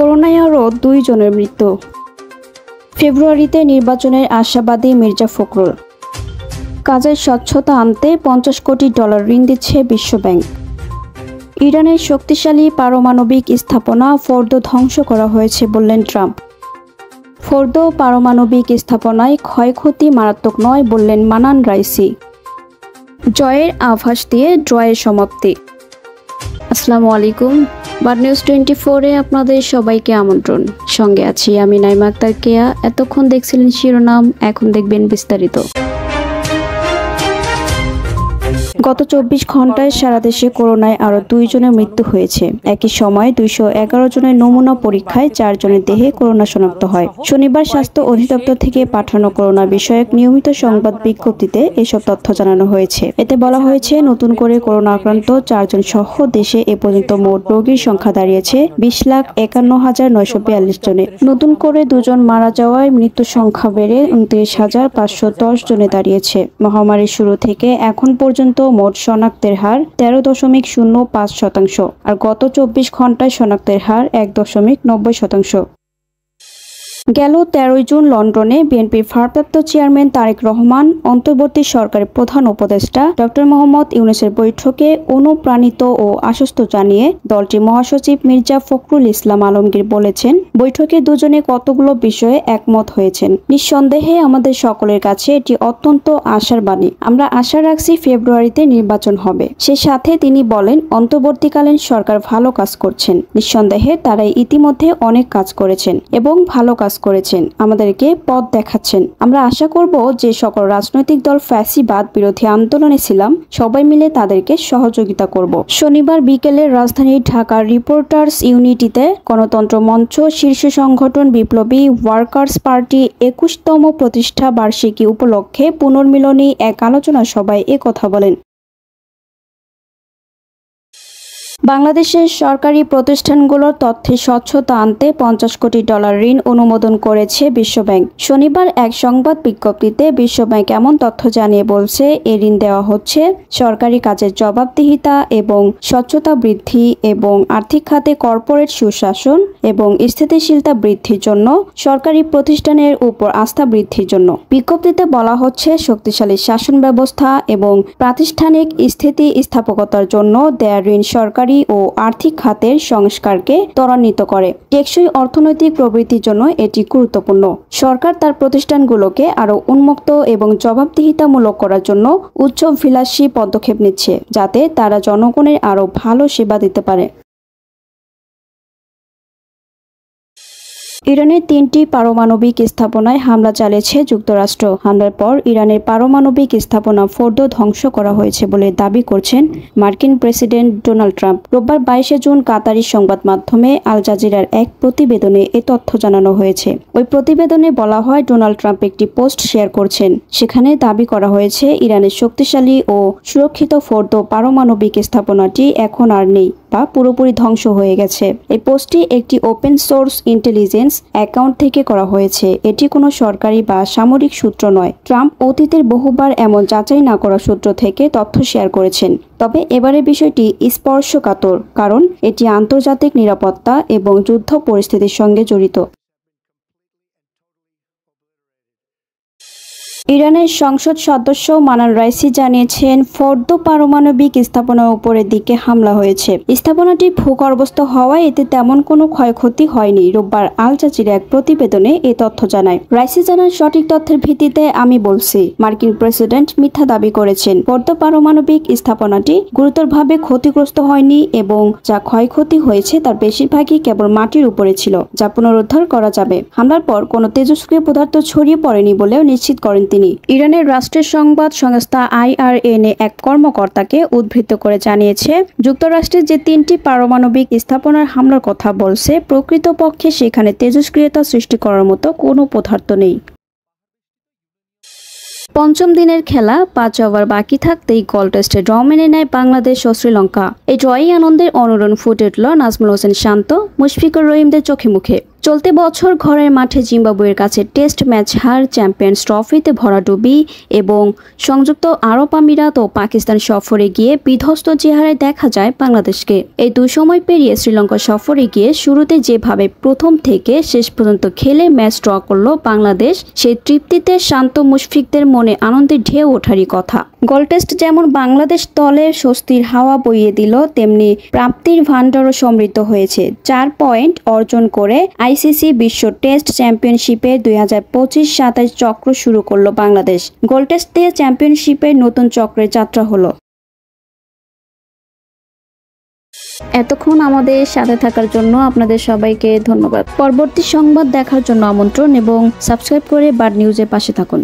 করোনায় আরও 2 জনের মৃত্যু। ফেব্রুয়ারিতে নির্বাচনের আশাবাদী মির্জা ফখরুল। কাজের স্বচ্ছতা আনতে $50 কোটি ঋণ দিচ্ছে বিশ্বব্যাংক। ইরানের শক্তিশালী পারমাণবিক স্থাপনা ফোর্দো ধ্বংস করা হয়েছে বললেন ট্রাম্প। ফোর্দো পারমাণবিক স্থাপনায় ক্ষয়ক্ষতি মারাত্মক নয় বললেন মানান রাইসি। জয়ের আভাস দিয়ে ড্রয়ের সমাপ্তি। আসসালামু আলাইকুম, বাড নিউজ 24-এ আপনাদের সবাইকে আমন্ত্রণ। সঙ্গে আছি আমি নাইমা আক্তার কেয়া। এতক্ষণ দেখছিলেন শিরোনাম, এখন দেখবেন বিস্তারিত। গত 24 ঘন্টায় সারা দেশে করোনায় আরও 2 জনের মৃত্যু হয়েছে। একই সময়ে 211 জনের নমুনা পরীক্ষায় 4 জনের দেহে করোনা শনাক্ত হয়। শনিবার স্বাস্থ্য অধিদপ্তর থেকে পাঠানো করোনা বিষয়ক নিয়মিত সংবাদ বিজ্ঞপ্তিতে এসব তথ্য জানানো হয়েছে। এতে বলা হয়েছে, নতুন করে করোনা আক্রান্ত 4 জন সহ দেশে এ পর্যন্ত মোট রোগীর সংখ্যা দাঁড়িয়েছে 20,51,942 জনে। নতুন করে 2 জন মারা যাওয়ায় মৃত্যুর সংখ্যা বেড়ে 29,510 জনে দাঁড়িয়েছে। মহামারীর শুরু থেকে এখন পর্যন্ত মোট শনাক্তের হার 13.05%, আর গত 24 ঘন্টায় শনাক্তের হার 1.90%। গেল 13 জুন লন্ডনে বিএনপির ভারপ্রাপ্ত চেয়ারম্যান তারেক রহমান অন্তর্বর্তী সরকারের প্রধান উপদেষ্টা ডক্টর মোহাম্মদ ইউনূসের বৈঠকে অনুপ্রাণিত ও আশ্বস্ত জানিয়ে দলটির মহাসচিব মির্জা ফখরুল ইসলাম আলমগীর বলেছেন, বৈঠকে দুজনে কতগুলো বিষয়ে একমত হয়েছেন। নিঃসন্দেহে আমাদের সকলের কাছে এটি অত্যন্ত আশার বাণী। আমরা আশা রাখছি ফেব্রুয়ারিতে নির্বাচন হবে। সে সাথে তিনি বলেন, অন্তর্বর্তীকালীন সরকার ভালো কাজ করছেন। নিঃসন্দেহে তারা ইতিমধ্যে অনেক কাজ করেছেন এবং ভালো কাজ করেছেন, আমাদেরকে পথ দেখাচ্ছেন। আমরা আশা করব যে সকল রাজনৈতিক দল ফ্যাসিবাদ বিরোধী আন্দোলনে ছিলাম, সবাই মিলে তাদেরকে সহযোগিতা করব। শনিবার বিকেলে রাজধানীর ঢাকার রিপোর্টার্স ইউনিটিতে গণতন্ত্র মঞ্চ শীর্ষ সংগঠন বিপ্লবী ওয়ার্কার্স পার্টি 21তম প্রতিষ্ঠা বার্ষিকী উপলক্ষে পুনর্মিলনী এক আলোচনা সভায় একথা বলেন। বাংলাদেশের সরকারি প্রতিষ্ঠানগুলোর তথ্যে স্বচ্ছতা আনতে $50 কোটি ঋণ অনুমোদন করেছে বিশ্বব্যাংক। শনিবার এক সংবাদ বিজ্ঞপ্তিতে বিশ্বব্যাংক এমন তথ্য জানিয়ে বলছে, এ ঋণ দেওয়া হচ্ছে সরকারি কাজের জবাবদিহিতা এবং স্বচ্ছতা বৃদ্ধি এবং আর্থিক খাতে কর্পোরেট সুশাসন এবং স্থিতিশীলতা বৃদ্ধির জন্য, সরকারি প্রতিষ্ঠানের উপর আস্থা বৃদ্ধির জন্য। বিজ্ঞপ্তিতে বলা হচ্ছে, শক্তিশালী শাসন ব্যবস্থা এবং প্রাতিষ্ঠানিক স্থিতিস্থাপকতার জন্য দেয়া ঋণ সরকারি ও আর্থিক খাতের সংস্কারকে ত্বরান্বিত করে। টেকসই অর্থনৈতিক প্রবৃদ্ধির জন্য এটি গুরুত্বপূর্ণ। সরকার তার প্রতিষ্ঠানগুলোকে আরও উন্মুক্ত এবং জবাবদিহিতামূলক করার জন্য উচ্চাভিলাষী পদক্ষেপ নিচ্ছে, যাতে তারা জনগণের আরও ভালো সেবা দিতে পারে। ইরানের 3টি পারমাণবিক স্থাপনায় হামলা চালিয়েছে যুক্তরাষ্ট্র। হামলার পর ইরানের পারমাণবিক স্থাপনা ফোর্দো ধ্বংস করা হয়েছে বলে দাবি করছেন মার্কিন প্রেসিডেন্ট ডোনাল্ড ট্রাম্প। রোববার 22 জুন কাতারি সংবাদ মাধ্যমে আল জাজিরার এক প্রতিবেদনে এ তথ্য জানানো হয়েছে। ওই প্রতিবেদনে বলা হয়, ডোনাল্ড ট্রাম্প একটি পোস্ট শেয়ার করছেন। সেখানে দাবি করা হয়েছে, ইরানের শক্তিশালী ও সুরক্ষিত ফোর্দো পারমাণবিক স্থাপনাটি এখন আর নেই বা পুরোপুরি ধ্বংস হয়ে গেছে। এই পোস্টটি একটি ওপেন সোর্স ইন্টেলিজেন্স অ্যাকাউন্ট থেকে করা হয়েছে। এটি কোনো সরকারি বা সামরিক সূত্র নয়। ট্রাম্প অতীতের বহুবার এমন যাচাই না করা সূত্র থেকে তথ্য শেয়ার করেছেন। তবে এবারের বিষয়টি স্পর্শকাতর, কারণ এটি আন্তর্জাতিক নিরাপত্তা এবং যুদ্ধ পরিস্থিতির সঙ্গে জড়িত। ইরানের সংসদ সদস্য মানান রাইসি জানিয়েছেন, ফোর্দো পারমাণবিক স্থাপনার উপরের দিকে হামলা হয়েছে। স্থাপনাটি ভূগর্ভস্থ হওয়ায় এতে তেমন কোনো ক্ষয়ক্ষতি হয়নি। রোববার আল জাজিরা এক প্রতিবেদনে এ তথ্য জানায়। রাইসি জানান, সঠিক তথ্যের ভিত্তিতে আমি বলছি, মার্কিন প্রেসিডেন্ট মিথ্যা দাবি করেছেন। ফোর্দো পারমাণবিক স্থাপনাটি গুরুতরভাবে ক্ষতিগ্রস্ত হয়নি এবং যা ক্ষয়ক্ষতি হয়েছে তার বেশিরভাগই কেবল মাটির উপরে ছিল, যা পুনরুদ্ধার করা যাবে। হামলার পর কোনো তেজস্ক্রিয় পদার্থ ছড়িয়ে পড়েনি বলেও নিশ্চিত করেন তিনি। ইরানের রাষ্ট্রের সংবাদ সংস্থা IRNA এক কর্মকর্তাকে উদ্ধৃত করে জানিয়েছে, যুক্তরাষ্ট্রের যে 3টি পারমাণবিক স্থাপনার হামলার কথা বলছে, প্রকৃতপক্ষে সেখানে তেজস্ক্রিয়তা সৃষ্টি করার মতো কোনো পদার্থ নেই। পঞ্চম দিনের খেলা 5 ওভার বাকি থাকতেই গোল টেস্টে ড্র মেনে নেয় বাংলাদেশ ও শ্রীলঙ্কা। এই ড্রয়ই আনন্দের অনুরণ ফুটে উঠল নাজমুল হোসেন শান্ত, মুশফিকুর রহিমদের চোখে মুখে। চলতি বছর ঘরের মাঠে জিম্বাবুয়ের কাছে টেস্ট ম্যাচ হার, চ্যাম্পিয়ন্স ট্রফিতে ভরাডুবি এবং সংযুক্ত আরব আমিরাত ও পাকিস্তান সফরে গিয়ে বিধ্বস্ত চেহারায় দেখা যায় বাংলাদেশকে। এই দুই সময় পেরিয়ে শ্রীলঙ্কা সফরে গিয়ে শুরুতে যেভাবে প্রথম থেকে শেষ পর্যন্ত খেলে ম্যাচ ড্র করল বাংলাদেশ, সেই তৃপ্তিতে শান্ত মুশফিকদের মনে আনন্দের ঢেউ ওঠারই কথা। গোল টেস্ট যেমন বাংলাদেশ দলের স্বস্তির হাওয়া বইয়ে দিল, তেমনি প্রাপ্তির ভান্ডারও সমৃদ্ধ হয়েছে। 4 পয়েন্ট অর্জন করে আইসিসি বিশ্ব টেস্ট চ্যাম্পিয়নশিপের 2025-27 চক্র শুরু করল বাংলাদেশ। গোল টেস্ট দিয়ে চ্যাম্পিয়নশিপের নতুন চক্রের যাত্রা হলো। এতক্ষণ আমাদের সাথে থাকার জন্য আপনাদের সবাইকে ধন্যবাদ। পরবর্তী সংবাদ দেখার জন্য আমন্ত্রণ এবং সাবস্ক্রাইব করে বার্ড নিউজের পাশে থাকুন।